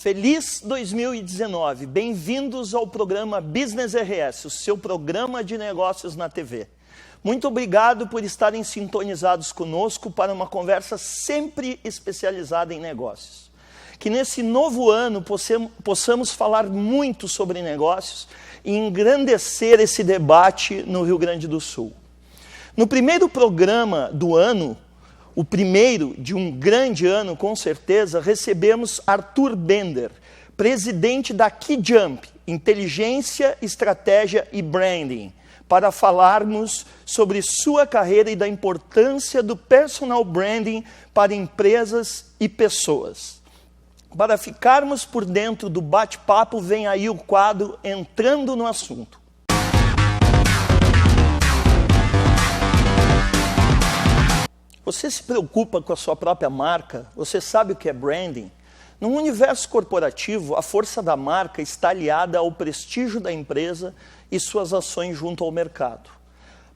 Feliz 2019, bem-vindos ao programa Business RS, o seu programa de negócios na TV. Muito obrigado por estarem sintonizados conosco para uma conversa sempre especializada em negócios. Que nesse novo ano possamos falar muito sobre negócios e engrandecer esse debate no Rio Grande do Sul. No primeiro programa do ano, o primeiro de um grande ano, com certeza, recebemos Arthur Bender, presidente da KeyJump, Inteligência, Estratégia e Branding, para falarmos sobre sua carreira e da importância do personal branding para empresas e pessoas. Para ficarmos por dentro do bate-papo, vem aí o quadro Entrando no Assunto. Você se preocupa com a sua própria marca? Você sabe o que é branding? No universo corporativo, a força da marca está aliada ao prestígio da empresa e suas ações junto ao mercado.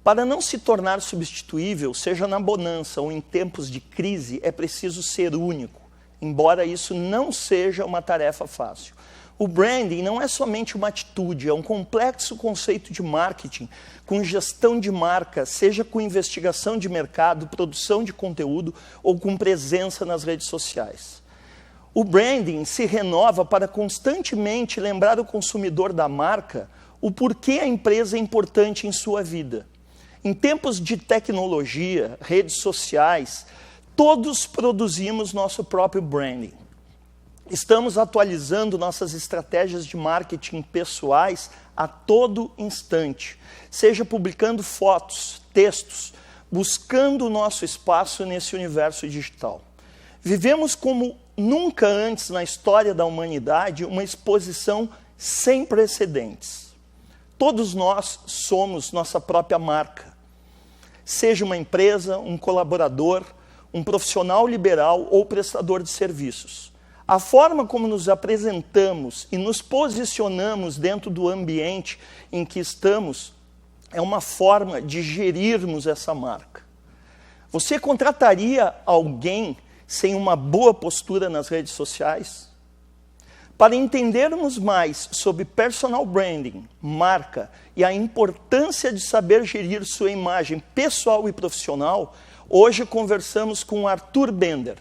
Para não se tornar substituível, seja na bonança ou em tempos de crise, é preciso ser único, embora isso não seja uma tarefa fácil. O branding não é somente uma atitude, é um complexo conceito de marketing, com gestão de marca, seja com investigação de mercado, produção de conteúdo ou com presença nas redes sociais. O branding se renova para constantemente lembrar o consumidor da marca o porquê a empresa é importante em sua vida. Em tempos de tecnologia, redes sociais, todos produzimos nosso próprio branding. Estamos atualizando nossas estratégias de marketing pessoais a todo instante, seja publicando fotos, textos, buscando o nosso espaço nesse universo digital. Vivemos como nunca antes na história da humanidade uma exposição sem precedentes. Todos nós somos nossa própria marca. Seja uma empresa, um colaborador, um profissional liberal ou prestador de serviços. A forma como nos apresentamos e nos posicionamos dentro do ambiente em que estamos é uma forma de gerirmos essa marca. Você contrataria alguém sem uma boa postura nas redes sociais? Para entendermos mais sobre personal branding, marca e a importância de saber gerir sua imagem pessoal e profissional, hoje conversamos com Arthur Bender.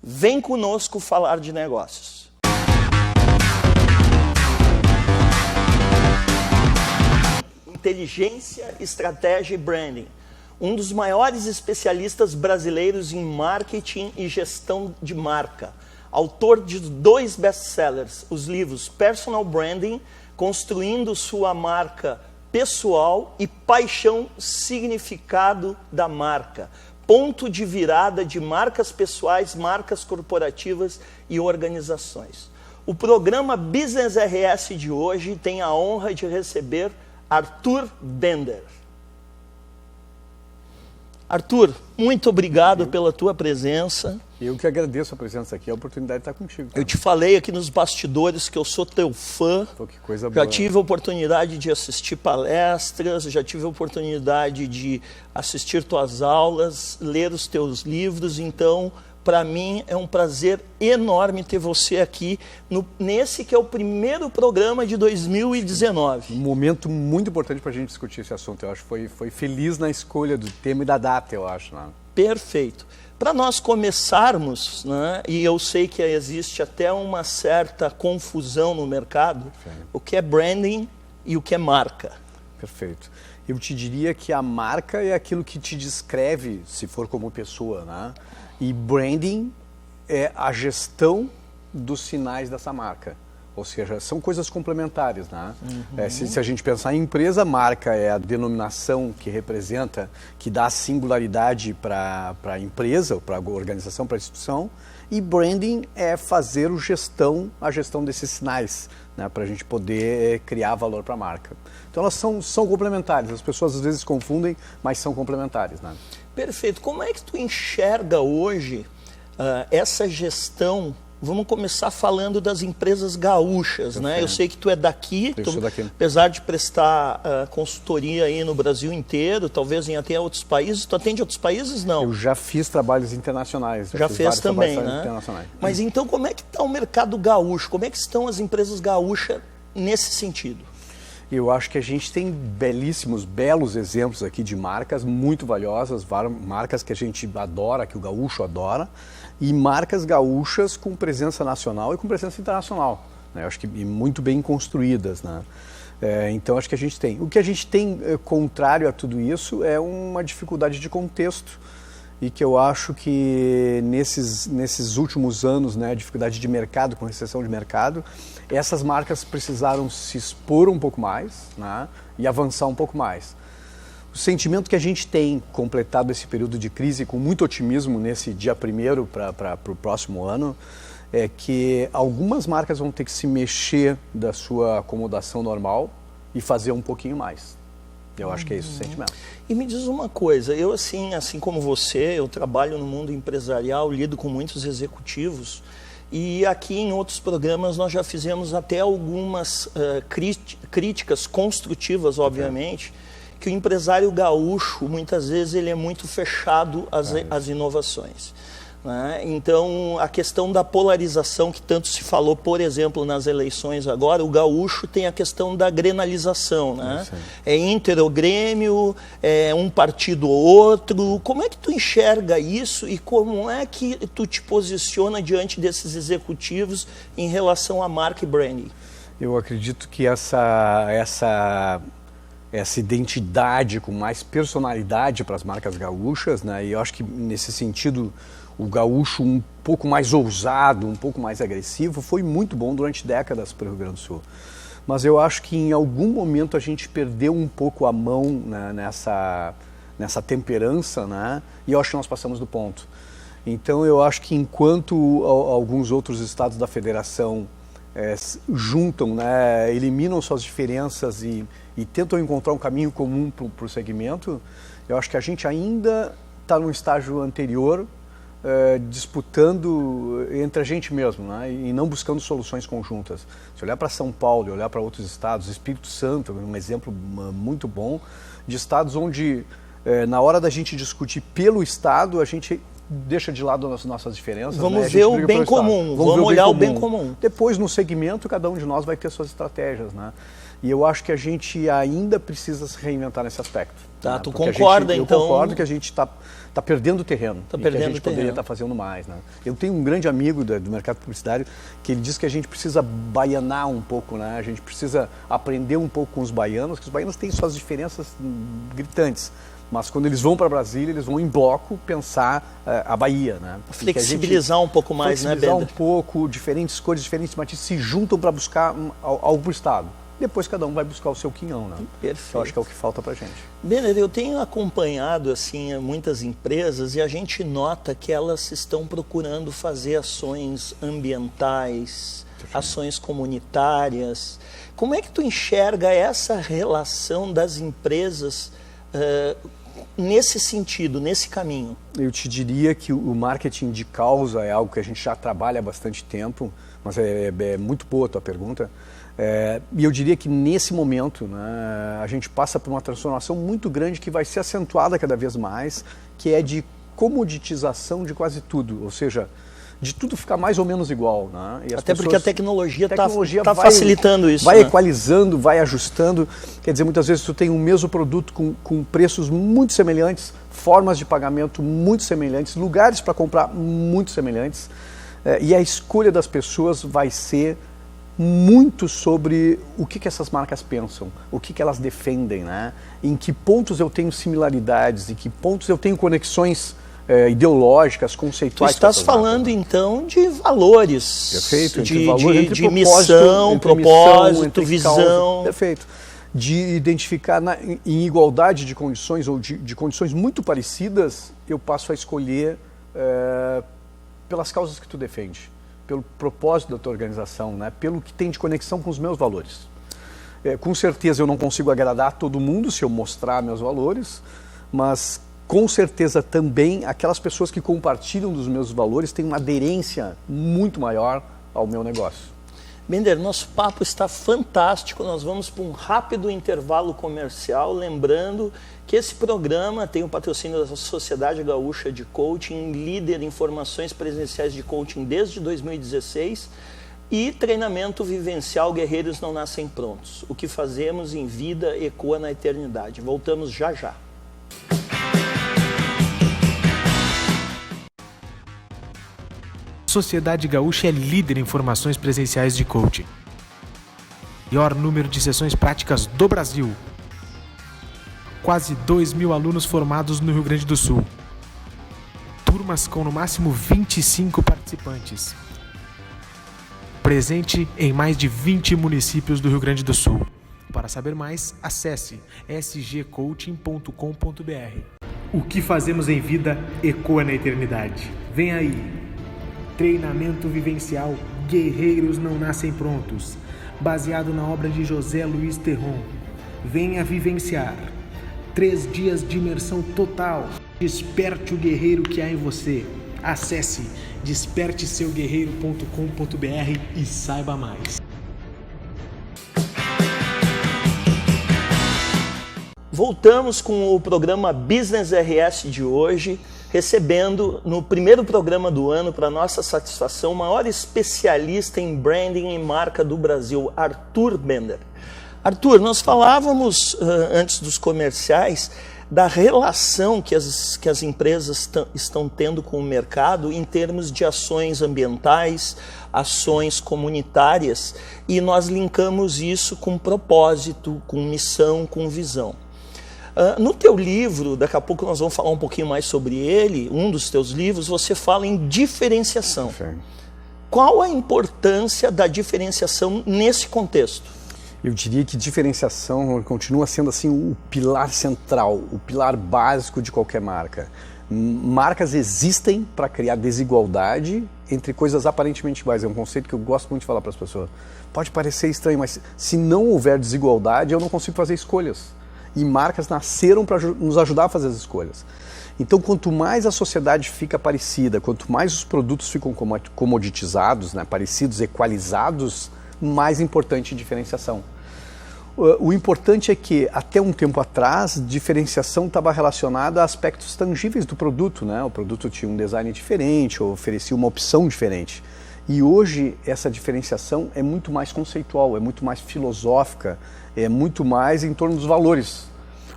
Vem conosco falar de negócios. Inteligência, Estratégia e Branding. Um dos maiores especialistas brasileiros em marketing e gestão de marca. Autor de 2 best-sellers, os livros Personal Branding, Construindo Sua Marca Pessoal e Paixão, Significado da Marca. Ponto de virada de marcas pessoais, marcas corporativas e organizações. O programa Business RS de hoje tem a honra de receber Arthur Bender. Arthur, muito obrigado pela tua presença. Eu que agradeço a presença aqui, a oportunidade de estar contigo. Eu te falei aqui nos bastidores que eu sou teu fã. Pô, que coisa boa. Já tive a oportunidade de assistir palestras, já tive a oportunidade de assistir tuas aulas, ler os teus livros. Então, para mim, é um prazer enorme ter você aqui nesse que é o primeiro programa de 2019. Um momento muito importante para a gente discutir esse assunto. Eu acho que foi feliz na escolha do tema e da data, eu acho. Né? Perfeito. Para nós começarmos, né, e eu sei que existe até uma certa confusão no mercado, o que é branding e o que é marca. Perfeito. Eu te diria que a marca é aquilo que te descreve, se for como pessoa, né? E branding é a gestão dos sinais dessa marca. Ou seja, são coisas complementares, né? Uhum. Se a gente pensar em empresa, marca é a denominação que representa, que dá singularidade para a empresa, para a organização, para a instituição. E branding é fazer a gestão desses sinais, né? Para a gente poder criar valor para a marca. Então elas são complementares, as pessoas às vezes confundem, mas são complementares, né? Perfeito. Como é que tu enxerga hoje essa gestão Vamos começar falando das empresas gaúchas, né? Eu sei que tu é daqui, apesar de prestar consultoria aí no Brasil inteiro, talvez em até outros países. Tu atende outros países, não? Eu já fiz trabalhos internacionais. Já fez também, né? Mas então como é que está o mercado gaúcho? Como é que estão as empresas gaúchas nesse sentido? Eu acho que a gente tem belos exemplos aqui de marcas muito valiosas, marcas que a gente adora, que o gaúcho adora, e marcas gaúchas com presença nacional e com presença internacional, né? Eu acho que muito bem construídas, né? Então acho que a gente tem. O que a gente tem contrário a tudo isso é uma dificuldade de contexto, e que eu acho que nesses últimos anos, né, dificuldade de mercado, com recessão de mercado, essas marcas precisaram se expor um pouco mais, né, e avançar um pouco mais. O sentimento que a gente tem completado esse período de crise com muito otimismo nesse dia 1º para o próximo ano, é que algumas marcas vão ter que se mexer da sua acomodação normal e fazer um pouquinho mais. Eu acho que é isso o sentimento. E me diz uma coisa, eu assim como você, eu trabalho no mundo empresarial, lido com muitos executivos, e aqui em outros programas nós já fizemos até algumas críticas construtivas, obviamente, que o empresário gaúcho, muitas vezes, ele é muito fechado às inovações, né? Então, a questão da polarização que tanto se falou, por exemplo, nas eleições agora, o gaúcho tem a questão da grenalização, né? É Inter ou Grêmio, é um partido ou outro. Como é que tu enxerga isso e como é que tu te posiciona diante desses executivos em relação à marca e branding? Eu acredito que essa identidade com mais personalidade para as marcas gaúchas, né? E eu acho que nesse sentido o gaúcho um pouco mais ousado, um pouco mais agressivo, foi muito bom durante décadas para o Rio Grande do Sul. Mas eu acho que em algum momento a gente perdeu um pouco a mão, né, nessa temperança, né? E eu acho que nós passamos do ponto. Então eu acho que enquanto alguns outros estados da federação juntam, né, eliminam suas diferenças e tentam encontrar um caminho comum para o segmento, eu acho que a gente ainda está num estágio anterior, disputando entre a gente mesmo, né, e não buscando soluções conjuntas. Se olhar para São Paulo e olhar para outros estados, Espírito Santo é um exemplo muito bom de estados onde, na hora da gente discutir pelo estado, a gente deixa de lado as nossas diferenças. Vamos ver o bem comum, vamos olhar o bem comum. Depois, no segmento, cada um de nós vai ter suas estratégias, né? E eu acho que a gente ainda precisa se reinventar nesse aspecto. Tá, né? tu concorda, então? Eu concordo que a gente está perdendo terreno. Está perdendo terreno. Que a gente poderia estar fazendo mais, né? Eu tenho um grande amigo do mercado publicitário que ele diz que a gente precisa baianar um pouco, né? A gente precisa aprender um pouco com os baianos, que os baianos têm suas diferenças gritantes. Mas quando eles vão para Brasília, eles vão em bloco pensar a Bahia, né? Flexibilizar um pouco mais, né, Bender? Flexibilizar um pouco, diferentes cores, diferentes matizes se juntam para buscar algo para o Estado. Depois cada um vai buscar o seu quinhão, né? Perfeito. Eu acho que é o que falta para a gente. Bender, eu tenho acompanhado assim muitas empresas e a gente nota que elas estão procurando fazer ações ambientais, ações comunitárias. Como é que tu enxerga essa relação das empresas nesse sentido, nesse caminho? Eu te diria que o marketing de causa é algo que a gente já trabalha há bastante tempo, mas é muito boa a tua pergunta. E eu diria que nesse momento, né, a gente passa por uma transformação muito grande que vai ser acentuada cada vez mais, que é de comoditização de quase tudo, ou seja, de tudo ficar mais ou menos igual, né? E até porque a tecnologia está facilitando isso. Vai, né, equalizando, vai ajustando. Quer dizer, muitas vezes tu tem um mesmo produto com preços muito semelhantes, formas de pagamento muito semelhantes, lugares para comprar muito semelhantes. E a escolha das pessoas vai ser muito sobre o que essas marcas pensam, o que elas defendem, né? Em que pontos eu tenho similaridades, em que pontos eu tenho conexões ideológicas, conceituais. Tu estás falando então de valores. Perfeito, de missão, propósito, visão. Causa, perfeito. De identificar em igualdade de condições ou de condições muito parecidas, eu passo a escolher pelas causas que tu defende, pelo propósito da tua organização, né? Pelo que tem de conexão com os meus valores. Com certeza eu não consigo agradar todo mundo se eu mostrar meus valores, mas com certeza também aquelas pessoas que compartilham dos meus valores têm uma aderência muito maior ao meu negócio. Bender, nosso papo está fantástico, nós vamos para um rápido intervalo comercial, lembrando que esse programa tem o patrocínio da Sociedade Gaúcha de Coaching, líder em formações presenciais de coaching desde 2016 e treinamento vivencial Guerreiros Não Nascem Prontos. O que fazemos em vida ecoa na eternidade. Voltamos já já. Sociedade Gaúcha é líder em formações presenciais de coaching. Maior número de sessões práticas do Brasil. Quase 2.000 alunos formados no Rio Grande do Sul. Turmas com no máximo 25 participantes. Presente em mais de 20 municípios do Rio Grande do Sul. Para saber mais, acesse sgcoaching.com.br. O que fazemos em vida ecoa na eternidade. Vem aí! Treinamento vivencial Guerreiros Não Nascem Prontos, baseado na obra de José Luiz Terron. Venha vivenciar 3 dias de imersão total. Desperte o guerreiro que há em você. Acesse desperteseuguerreiro.com.br e saiba mais. Voltamos com o programa Business RS de hoje, recebendo no primeiro programa do ano, para nossa satisfação, o maior especialista em branding e marca do Brasil, Arthur Bender. Arthur, nós falávamos antes dos comerciais da relação que as empresas estão tendo com o mercado em termos de ações ambientais, ações comunitárias, e nós linkamos isso com propósito, com missão, com visão. No teu livro, daqui a pouco nós vamos falar um pouquinho mais sobre ele, um dos teus livros, você fala em diferenciação. Sim. Qual a importância da diferenciação nesse contexto? Eu diria que diferenciação continua sendo assim o pilar central, o pilar básico de qualquer marca. Marcas existem para criar desigualdade entre coisas aparentemente iguais. É um conceito que eu gosto muito de falar para as pessoas. Pode parecer estranho, mas se não houver desigualdade, eu não consigo fazer escolhas. E marcas nasceram para nos ajudar a fazer as escolhas. Então, quanto mais a sociedade fica parecida, quanto mais os produtos ficam comoditizados, né, parecidos, equalizados, mais importante a diferenciação. O importante é que, até um tempo atrás, diferenciação estava relacionada a aspectos tangíveis do produto, né? O produto tinha um design diferente, oferecia uma opção diferente. E hoje essa diferenciação é muito mais conceitual, é muito mais filosófica, é muito mais em torno dos valores.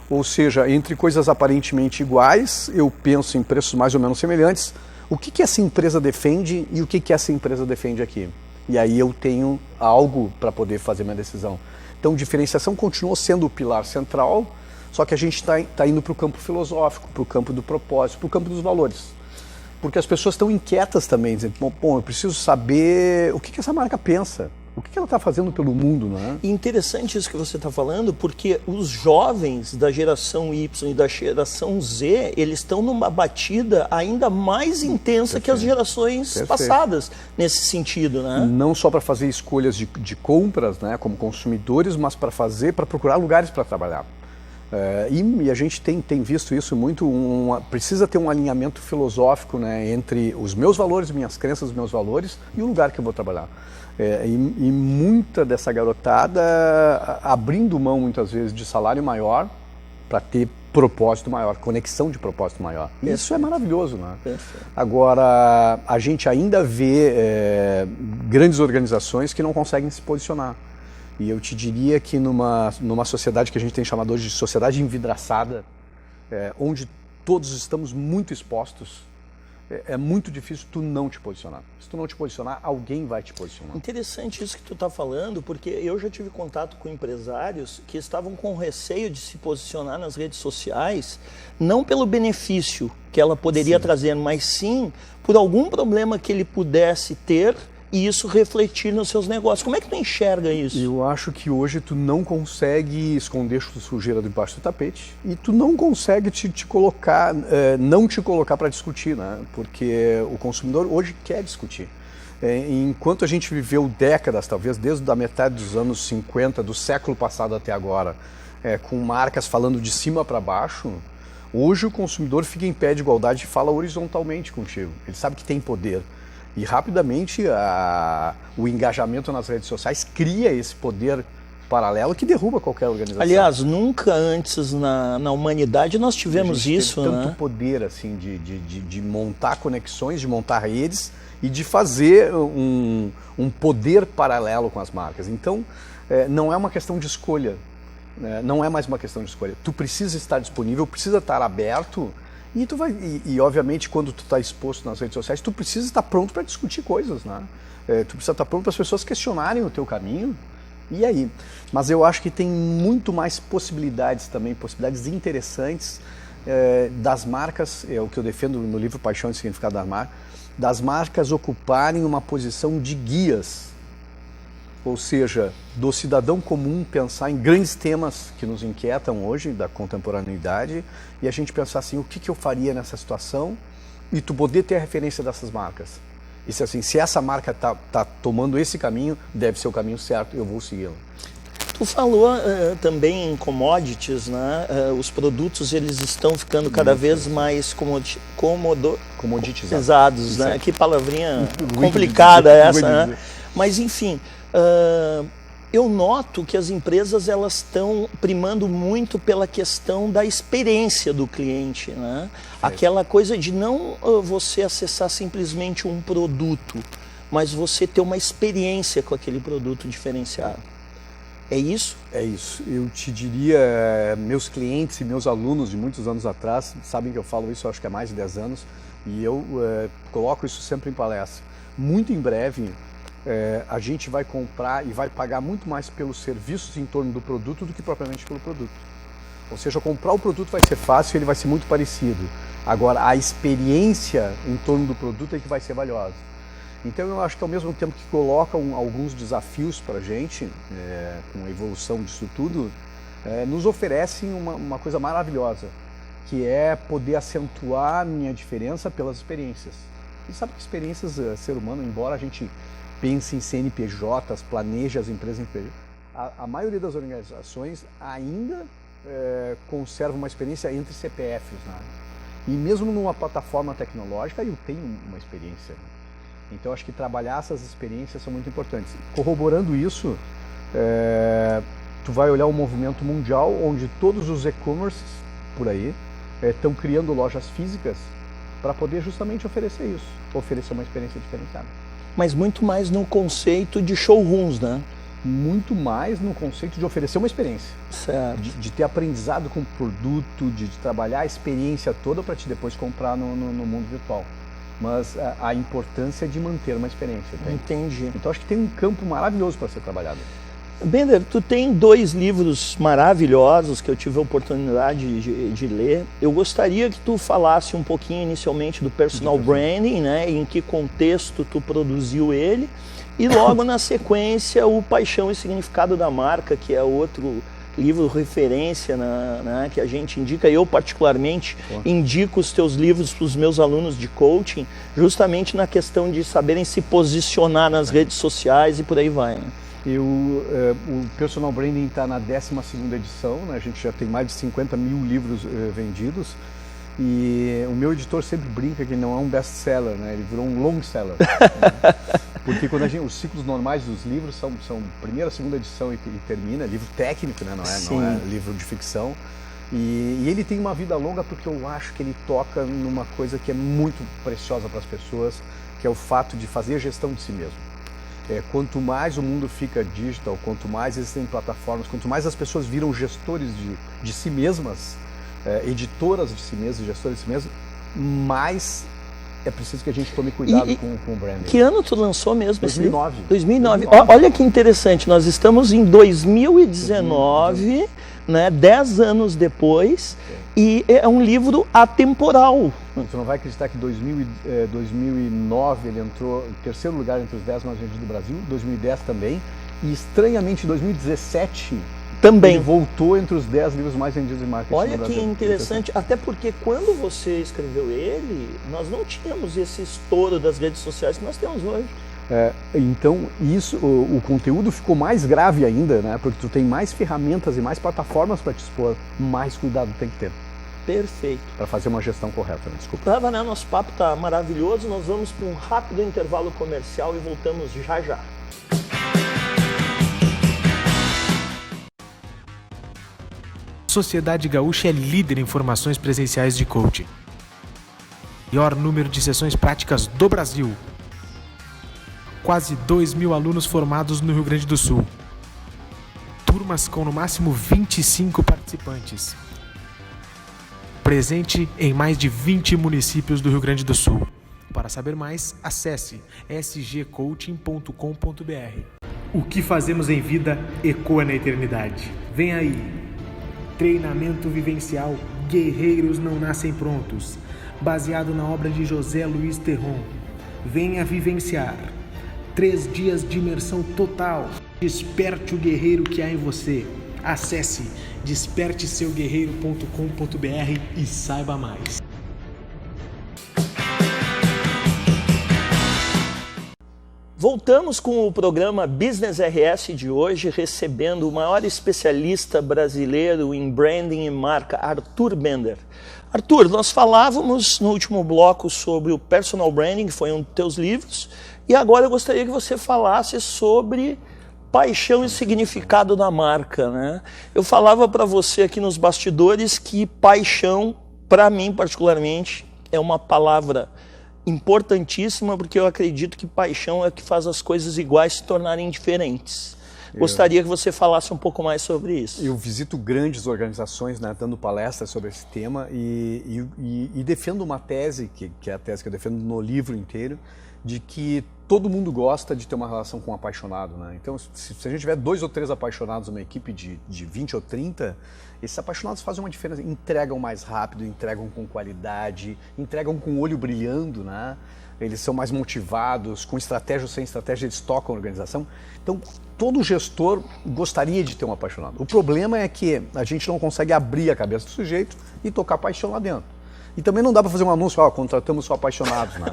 Ou seja, entre coisas aparentemente iguais, eu penso em preços mais ou menos semelhantes. O que essa empresa defende e o que essa empresa defende aqui? E aí eu tenho algo para poder fazer minha decisão. Então, diferenciação continua sendo o pilar central, só que a gente está indo para o campo filosófico, para o campo do propósito, para o campo dos valores. Porque as pessoas estão inquietas também, dizendo, bom, eu preciso saber o que essa marca pensa, o que ela está fazendo pelo mundo, não é? Interessante isso que você está falando, porque os jovens da geração Y e da geração Z, eles estão numa batida ainda mais intensa que as gerações passadas, nesse sentido, né? Não só para fazer escolhas de compras, né, como consumidores, mas para procurar lugares para trabalhar. E a gente tem visto isso muito, precisa ter um alinhamento filosófico, né, entre os meus valores, minhas crenças, os meus valores e o lugar que eu vou trabalhar. E muita dessa garotada abrindo mão muitas vezes de salário maior para ter propósito maior, conexão de propósito maior. E isso é maravilhoso, né? Agora, a gente ainda vê grandes organizações que não conseguem se posicionar. E eu te diria que numa sociedade que a gente tem chamado hoje de sociedade envidraçada, onde todos estamos muito expostos, é muito difícil tu não te posicionar. Se tu não te posicionar, alguém vai te posicionar. Interessante isso que tu está falando, porque eu já tive contato com empresários que estavam com receio de se posicionar nas redes sociais, não pelo benefício que ela poderia trazer, mas sim por algum problema que ele pudesse ter e isso refletir nos seus negócios. Como é que tu enxerga isso? Eu acho que hoje tu não consegue esconder sujeira debaixo do tapete e tu não consegue não te colocar para discutir, né? Porque o consumidor hoje quer discutir. Enquanto a gente viveu décadas, talvez desde a metade dos anos 50, do século passado até agora, com marcas falando de cima para baixo, Hoje o consumidor fica em pé de igualdade e fala horizontalmente contigo. Ele sabe que tem poder. E rapidamente o engajamento nas redes sociais cria esse poder paralelo que derruba qualquer organização. Aliás, nunca antes na humanidade nós tivemos isso, teve tanto poder assim de montar conexões, de montar redes e de fazer um poder paralelo com as marcas. Então, não é uma questão de escolha, né? Não é mais uma questão de escolha. Tu precisa estar disponível, precisa estar aberto e obviamente quando tu está exposto nas redes sociais, tu precisa estar pronto para discutir coisas, né? Tu precisa estar pronto para as pessoas questionarem o teu caminho. E aí? Mas eu acho que tem muito mais possibilidades também, possibilidades interessantes das marcas, é o que eu defendo no livro Paixão e Significado da Marca, das marcas ocuparem uma posição de guias, ou seja, do cidadão comum pensar em grandes temas que nos inquietam hoje, da contemporaneidade, e a gente pensar assim, o que eu faria nessa situação, e tu poder ter a referência dessas marcas. E se, assim, se essa marca tá tomando esse caminho, deve ser o caminho certo, eu vou segui-lo. Tu falou também em commodities, né? Os produtos eles estão ficando cada vez mais comoditizados, né? Que palavrinha complicada essa, né? Mas enfim, eu noto que as empresas elas estão primando muito pela questão da experiência do cliente, né? Aquela coisa de não você acessar simplesmente um produto, mas você ter uma experiência com aquele produto diferenciado. É isso? É isso. Eu te diria, meus clientes e meus alunos de muitos anos atrás sabem que eu falo isso, acho que há mais de 10 anos, e eu coloco isso sempre em palestra. Muito em breve, a gente vai comprar e vai pagar muito mais pelos serviços em torno do produto do que propriamente pelo produto. Ou seja, comprar o produto vai ser fácil e ele vai ser muito parecido. Agora, a experiência em torno do produto é que vai ser valiosa. Então eu acho que ao mesmo tempo que colocam alguns desafios para a gente, com a evolução disso tudo, nos oferecem uma coisa maravilhosa, que é poder acentuar a minha diferença pelas experiências. E sabe que experiências, ser humano, embora a gente pense em CNPJs, planeje as empresas, a maioria das organizações ainda conserva uma experiência entre CPFs, né? E mesmo numa plataforma tecnológica eu tenho uma experiência. Então acho que trabalhar essas experiências são muito importantes. Corroborando isso, tu vai olhar um movimento mundial onde todos os e-commerces por aí estão criando lojas físicas para poder justamente oferecer isso, oferecer uma experiência diferenciada. Mas muito mais no conceito de showrooms, né? Muito mais no conceito de oferecer uma experiência. Certo. De ter aprendizado com o produto, de trabalhar a experiência toda para te depois comprar no mundo virtual. Mas a importância de manter uma experiência. Tem? Entendi. Então acho que tem um campo maravilhoso para ser trabalhado. Bender, tu tem 2 livros maravilhosos que eu tive a oportunidade de ler. Eu gostaria que tu falasse um pouquinho inicialmente do Personal Branding, né? Em que contexto tu produziu ele. E logo na sequência o Paixão e Significado da Marca, que é outro livro referência, né, que a gente indica. Eu particularmente indico os teus livros para os meus alunos de coaching, justamente na questão de saberem se posicionar nas redes sociais e por aí vai, né? O Personal Branding está na 12ª edição, né? A gente já tem mais de 50 mil livros vendidos. E o meu editor sempre brinca que não é um best-seller, né? Ele virou um long-seller. Né? Porque quando os ciclos normais dos livros são primeira, segunda edição e termina, livro técnico, né? Não é livro de ficção. E ele tem uma vida longa porque eu acho que ele toca numa coisa que é muito preciosa para as pessoas, que é o fato de fazer a gestão de si mesmo. Quanto mais o mundo fica digital, quanto mais existem plataformas, quanto mais as pessoas viram gestores de si mesmas, editoras de si mesmas, gestoras de si mesmas, mais é preciso que a gente tome cuidado com o branding. Que ano tu lançou mesmo 2009. esse livro? 2009. Olha que interessante, nós estamos em 2019, né, 10 anos depois, e é um livro atemporal. Tu não vai acreditar que em 2009 ele entrou em 3º lugar entre os 10 mais vendidos do Brasil, 2010 também, e estranhamente em 2017 também ele voltou entre os 10 livros mais vendidos em marketing. Olha que interessante, até porque quando você escreveu ele, nós não tínhamos esse estouro das redes sociais que nós temos hoje. Então isso, o conteúdo ficou mais grave ainda, né? Porque tu tem mais ferramentas e mais plataformas para te expor, mais cuidado tem que ter. Perfeito. Para fazer uma gestão correta, né? Desculpa. Ravané, nosso papo está maravilhoso. Nós vamos para um rápido intervalo comercial e voltamos já já. Sociedade Gaúcha é líder em formações presenciais de coaching. Maior número de sessões práticas do Brasil. Quase 2.000 alunos formados no Rio Grande do Sul. Turmas com no máximo 25 participantes. Presente em mais de 20 municípios do Rio Grande do Sul. Para saber mais, acesse sgcoaching.com.br. O que fazemos em vida ecoa na eternidade. Vem aí! Treinamento vivencial Guerreiros Não Nascem Prontos, baseado na obra de José Luiz Terron. Venha vivenciar 3 dias de imersão total. Desperte o guerreiro que há em você. Acesse desperteseuguerreiro.com.br e saiba mais. Voltamos com o programa Business RS de hoje, recebendo o maior especialista brasileiro em branding e marca, Arthur Bender. Arthur, nós falávamos no último bloco sobre o personal branding, que foi um dos teus livros, e agora eu gostaria que você falasse sobre paixão e significado da marca, né? Eu falava para você aqui nos bastidores que paixão, para mim particularmente, é uma palavra importantíssima, porque eu acredito que paixão é o que faz as coisas iguais se tornarem diferentes. Gostaria que você falasse um pouco mais sobre isso. Eu visito grandes organizações, né, dando palestras sobre esse tema e defendo uma tese, que é a tese que eu defendo no livro inteiro, de que todo mundo gosta de ter uma relação com um apaixonado, né? Então, se a gente tiver 2 ou 3 apaixonados numa equipe de 20 ou 30, esses apaixonados fazem uma diferença, entregam mais rápido, entregam com qualidade, entregam com o olho brilhando, né? Eles são mais motivados, com estratégia ou sem estratégia, eles tocam a organização. Então, todo gestor gostaria de ter um apaixonado. O problema é que a gente não consegue abrir a cabeça do sujeito e tocar paixão lá dentro. E também não dá para fazer um anúncio, contratamos só apaixonados, né?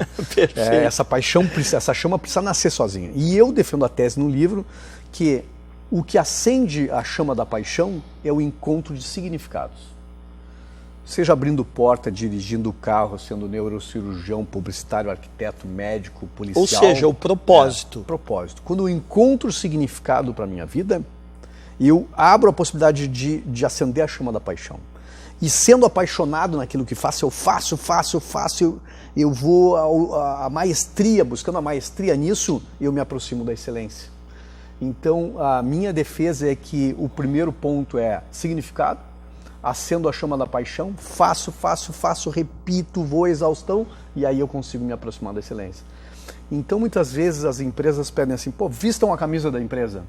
Essa paixão, essa chama precisa nascer sozinha. E eu defendo a tese no livro que o que acende a chama da paixão é o encontro de significados. Seja abrindo porta, dirigindo o carro, sendo neurocirurgião, publicitário, arquiteto, médico, policial. Ou seja, o propósito. Propósito. Quando eu encontro significado para a minha vida, eu abro a possibilidade de acender a chama da paixão. E sendo apaixonado naquilo que faço, eu vou à maestria, buscando a maestria nisso, eu me aproximo da excelência. Então, a minha defesa é que o primeiro ponto é significado, acendo a chama da paixão, faço, repito, vou à exaustão, e aí eu consigo me aproximar da excelência. Então, muitas vezes as empresas pedem assim, vistam a camisa da empresa.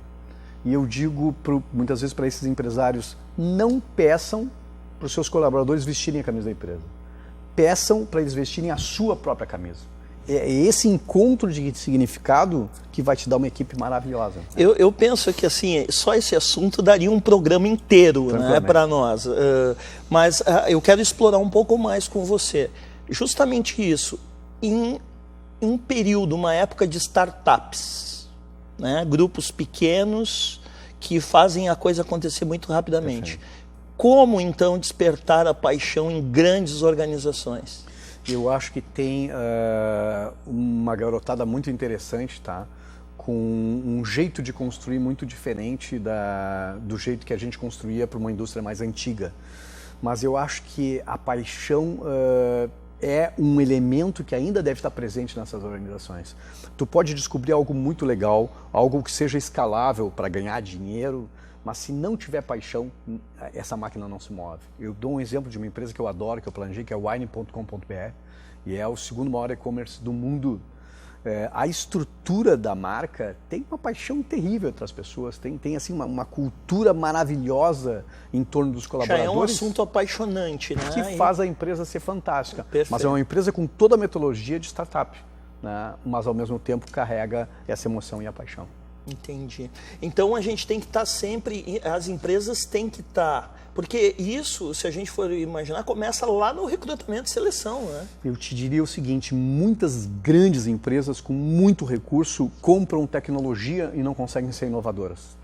E eu digo muitas vezes para esses empresários, não peçam para os seus colaboradores vestirem a camisa da empresa. Peçam para eles vestirem a sua própria camisa. É esse encontro de significado que vai te dar uma equipe maravilhosa. Eu penso que assim, só esse assunto daria um programa inteiro, né, para nós. Mas eu quero explorar um pouco mais com você. Justamente isso. Em um período, uma época de startups, né, grupos pequenos que fazem a coisa acontecer muito rapidamente. Perfeito. Como, então, despertar a paixão em grandes organizações? Eu acho que tem uma garotada muito interessante, tá? Com um jeito de construir muito diferente do jeito que a gente construía para uma indústria mais antiga. Mas eu acho que a paixão é um elemento que ainda deve estar presente nessas organizações. Tu pode descobrir algo muito legal, algo que seja escalável para ganhar dinheiro, mas se não tiver paixão, essa máquina não se move. Eu dou um exemplo de uma empresa que eu adoro, que eu planejei, que é o wine.com.br, e é o segundo maior e-commerce do mundo. A estrutura da marca tem uma paixão terrível entre as pessoas, tem assim, uma cultura maravilhosa em torno dos colaboradores. Já é um assunto apaixonante, né? Que faz a empresa ser fantástica. Perfeito. Mas é uma empresa com toda a metodologia de startup, né? Mas ao mesmo tempo carrega essa emoção e a paixão. Entendi. Então a gente tem que estar sempre, as empresas têm que estar, porque isso, se a gente for imaginar, começa lá no recrutamento e seleção, né? Eu te diria o seguinte, muitas grandes empresas com muito recurso compram tecnologia e não conseguem ser inovadoras.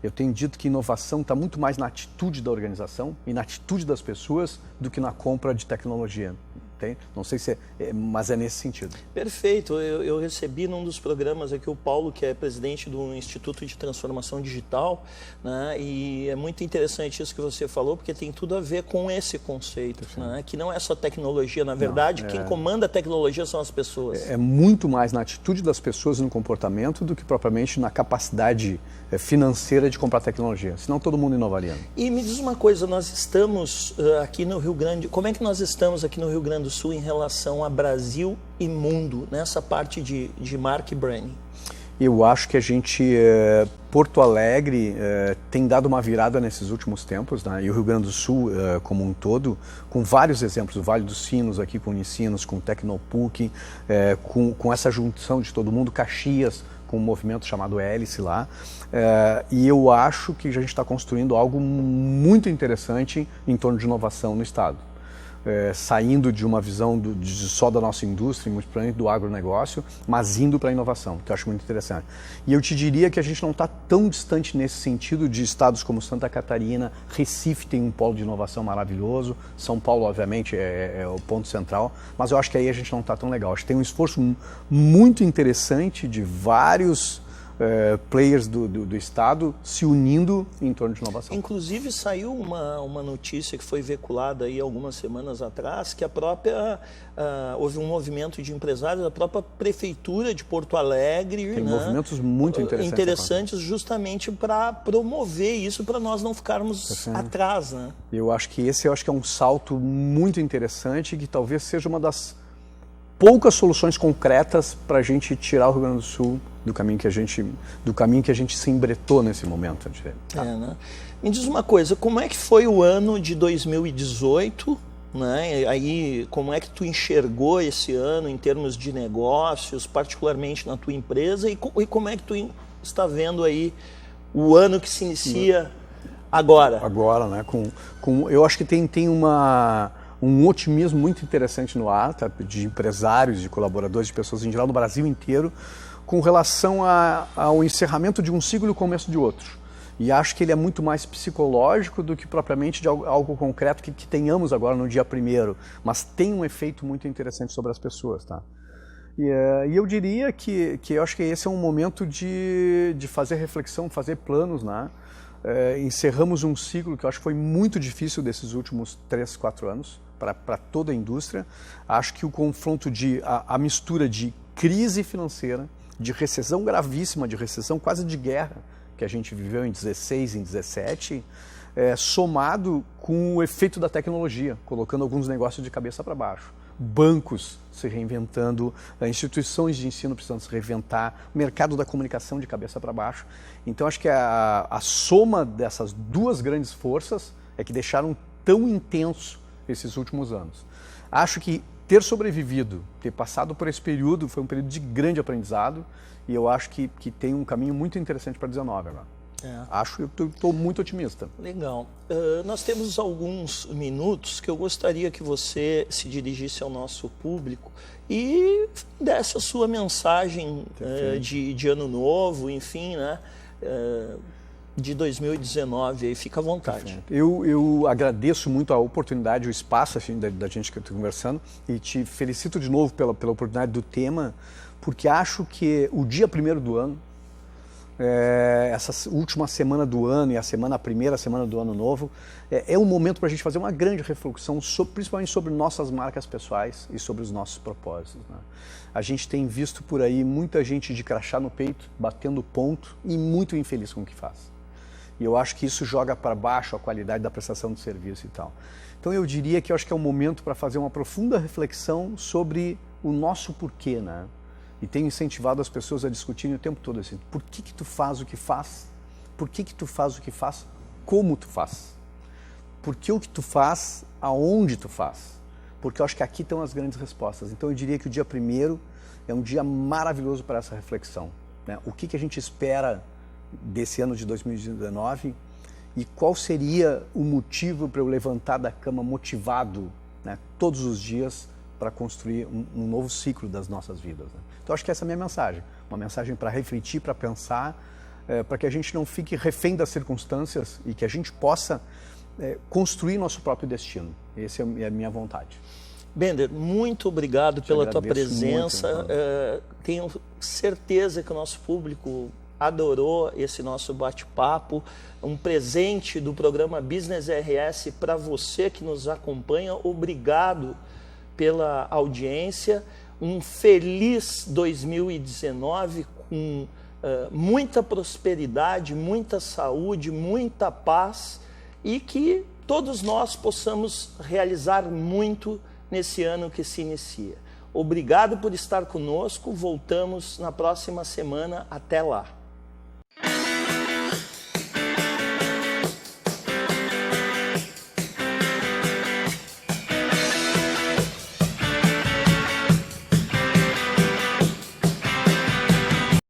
Eu tenho dito que inovação está muito mais na atitude da organização e na atitude das pessoas do que na compra de tecnologia. Não sei se mas é nesse sentido. Perfeito. Eu recebi num dos programas aqui o Paulo, que é presidente do Instituto de Transformação Digital, né? E é muito interessante isso que você falou, porque tem tudo a ver com esse conceito, né? Que não é só tecnologia, na verdade, quem comanda a tecnologia são as pessoas. É muito mais na atitude das pessoas e no comportamento do que propriamente na capacidade financeira de comprar tecnologia. Senão todo mundo inovaria. E me diz uma coisa, nós estamos aqui no Rio Grande, como é que nós estamos aqui no Rio Grande do Sul em relação a Brasil e mundo, nessa parte de marca e branding? Eu acho que a gente, Porto Alegre, tem dado uma virada nesses últimos tempos, né? E o Rio Grande do Sul como um todo, com vários exemplos, o Vale dos Sinos aqui com Unicinos, com Tecnopuc, com essa junção de todo mundo, Caxias, com um movimento chamado Hélice lá, e eu acho que a gente está construindo algo muito interessante em torno de inovação no Estado. Saindo de uma visão só da nossa indústria, muito provavelmente do agronegócio, mas indo para a inovação, que eu acho muito interessante. E eu te diria que a gente não está tão distante nesse sentido de estados como Santa Catarina, Recife tem um polo de inovação maravilhoso, São Paulo, obviamente, é o ponto central, mas eu acho que aí a gente não está tão legal. Acho que tem um esforço muito interessante de vários players do Estado se unindo em torno de inovação. Inclusive saiu uma notícia que foi veiculada aí algumas semanas atrás, que houve um movimento de empresários da própria Prefeitura de Porto Alegre. Tem né? movimentos muito interessantes justamente para promover isso, para nós não ficarmos atrás. Né? Eu acho que esse é um salto muito interessante, que talvez seja uma das poucas soluções concretas para a gente tirar o Rio Grande do Sul do caminho que a gente se embretou nesse momento. Né? Me diz uma coisa, como é que foi o ano de 2018? Né? Aí, como é que tu enxergou esse ano em termos de negócios, particularmente na tua empresa, e como é que tu está vendo aí o ano que se inicia agora? Agora, né? Eu acho que tem um otimismo muito interessante no ar, tá? De empresários, de colaboradores, de pessoas em geral no Brasil inteiro, com relação ao encerramento de um ciclo e o começo de outro. E acho que ele é muito mais psicológico do que propriamente de algo concreto que tenhamos agora no dia 1º, mas tem um efeito muito interessante sobre as pessoas. Tá? E eu diria que eu acho que esse é um momento de fazer reflexão, fazer planos, né? Encerramos um ciclo que eu acho que foi muito difícil desses últimos 3, 4 anos para toda a indústria. Acho que o confronto a mistura de crise financeira, de recessão gravíssima, de recessão quase de guerra, que a gente viveu em 16, em 17, somado com o efeito da tecnologia, colocando alguns negócios de cabeça para baixo. Bancos se reinventando, instituições de ensino precisando se reinventar, mercado da comunicação de cabeça para baixo. Então acho que a soma dessas duas grandes forças é que deixaram tão intenso esses últimos anos. Acho que ter sobrevivido, ter passado por esse período, foi um período de grande aprendizado, e eu acho que tem um caminho muito interessante para 2019 agora. Acho que eu estou muito otimista. Legal. Nós temos alguns minutos que eu gostaria que você se dirigisse ao nosso público e desse a sua mensagem de ano novo, enfim, né? De 2019, aí fica à vontade. Eu agradeço muito a oportunidade, o espaço assim, da gente que eu estou conversando, e te felicito de novo pela oportunidade do tema, porque acho que o dia 1º do ano, essa última semana do ano e a primeira semana do ano novo, é um momento para a gente fazer uma grande reflexão, principalmente sobre nossas marcas pessoais e sobre os nossos propósitos. Né? A gente tem visto por aí muita gente de crachá no peito, batendo ponto e muito infeliz com o que faz. E eu acho que isso joga para baixo a qualidade da prestação de serviço e tal. Então eu diria que eu acho que é um momento para fazer uma profunda reflexão sobre o nosso porquê, né? E tenho incentivado as pessoas a discutirem o tempo todo assim, por que tu faz o que faz? Por que tu faz o que faz? Como tu faz? Por que o que tu faz? Aonde tu faz? Porque eu acho que aqui estão as grandes respostas. Então eu diria que o dia 1º é um dia maravilhoso para essa reflexão, né? O que a gente espera desse ano de 2019 e qual seria o motivo para eu levantar da cama motivado, né, todos os dias para construir um novo ciclo das nossas vidas. Né? Então acho que essa é a minha mensagem, uma mensagem para refletir, para pensar para que a gente não fique refém das circunstâncias e que a gente possa construir nosso próprio destino. Essa é a minha vontade. Bender, muito obrigado pela tua presença. Muito, tenho certeza que o nosso público adorou esse nosso bate-papo. Um presente do programa Business RS para você que nos acompanha. Obrigado pela audiência. Um feliz 2019 com muita prosperidade, muita saúde, muita paz e que todos nós possamos realizar muito nesse ano que se inicia. Obrigado por estar conosco. Voltamos na próxima semana. Até lá.